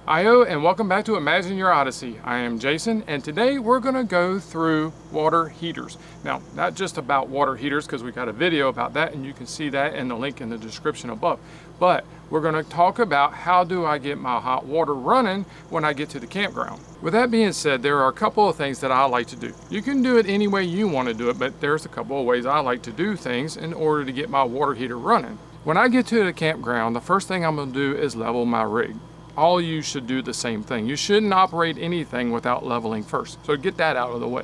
Ayo, and welcome back to Imagine Your Odyssey. I am Jason, and today we're going to go through water heaters. Now, not just about water heaters, because we got a video about that, and you can see that in the link in the description above. But we're going to talk about how do I get my hot water running when I get to the campground. With that being said, there are a couple of things that I like to do. You can do it any way you want to do it, but there's a couple of ways I like to do things in order to get my water heater running. When I get to the campground, the first thing I'm going to do is level my rig. All you should do the same thing. You shouldn't operate anything without leveling first. So get that out of the way.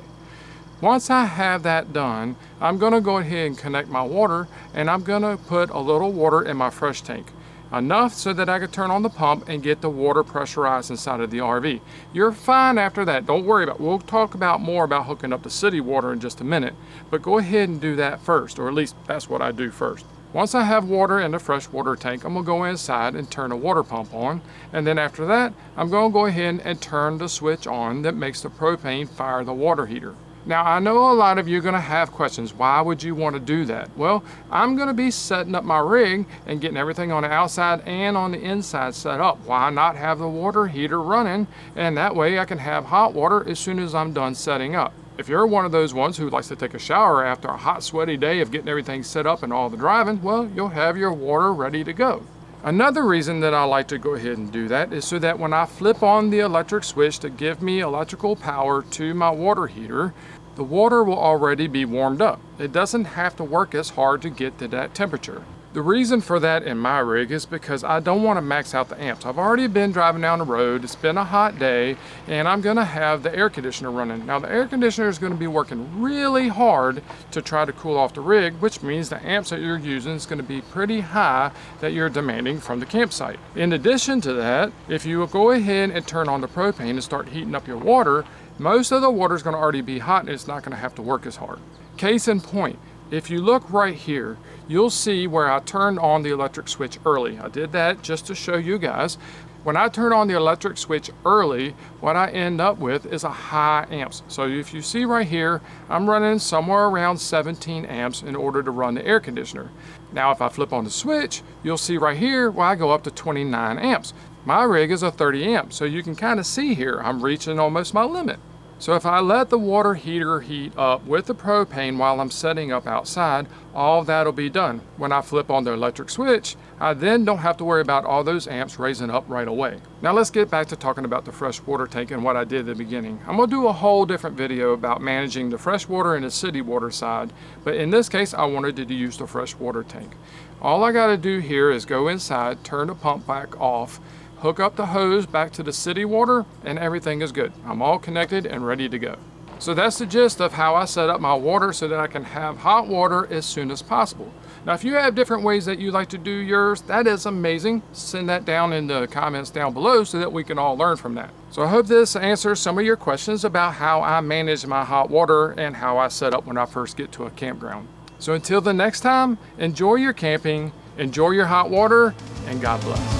Once I have that done, I'm going to go ahead and connect my water, and I'm going to put a little water in my fresh tank. Enough so that I can turn on the pump and get the water pressurized inside of the RV. You're fine after that. Don't worry about it. We'll talk about more about hooking up the city water in just a minute, but go ahead and do that first, or at least that's what I do first. Once I have water in the fresh water tank, I'm going to go inside and turn the water pump on, and then after that, I'm going to go ahead and turn the switch on that makes the propane fire the water heater. Now, I know a lot of you are going to have questions. Why would you want to do that? Well, I'm going to be setting up my rig and getting everything on the outside and on the inside set up. Why not have the water heater running? And that way I can have hot water as soon as I'm done setting up. If you're one of those ones who likes to take a shower after a hot, sweaty day of getting everything set up and all the driving, well, you'll have your water ready to go. Another reason that I like to go ahead and do that is so that when I flip on the electric switch to give me electrical power to my water heater, the water will already be warmed up. It doesn't have to work as hard to get to that temperature. The reason for that in my rig is because I don't want to max out the amps. I've already been driving down the road, it's been a hot day, and I'm going to have the air conditioner running. Now the air conditioner is going to be working really hard to try to cool off the rig, which means the amps that you're using is going to be pretty high that you're demanding from the campsite. In addition to that, if you go ahead and turn on the propane and start heating up your water, most of the water is going to already be hot and it's not going to have to work as hard. Case in point, if you look right here, you'll see where I turned on the electric switch early. I did that just to show you guys. When I turn on the electric switch early, what I end up with is a high amps. So if you see right here, I'm running somewhere around 17 amps in order to run the air conditioner. Now if I flip on the switch, you'll see right here where I go up to 29 amps. My rig is a 30 amp, so you can kind of see here I'm reaching almost my limit. So if I let the water heater heat up with the propane while I'm setting up outside, all that'll be done. When I flip on the electric switch, I then don't have to worry about all those amps raising up right away. Now let's get back to talking about the fresh water tank and what I did at the beginning. I'm going to do a whole different video about managing the fresh water and the city water side, but in this case I wanted to use the fresh water tank. All I got to do here is go inside, turn the pump back off, hook up the hose back to the city water, and everything is good. I'm all connected and ready to go. So that's the gist of how I set up my water so that I can have hot water as soon as possible. Now if you have different ways that you like to do yours, that is amazing. Send that down in the comments down below so that we can all learn from that. So I hope this answers some of your questions about how I manage my hot water and how I set up when I first get to a campground. So until the next time, enjoy your camping, enjoy your hot water, and God bless.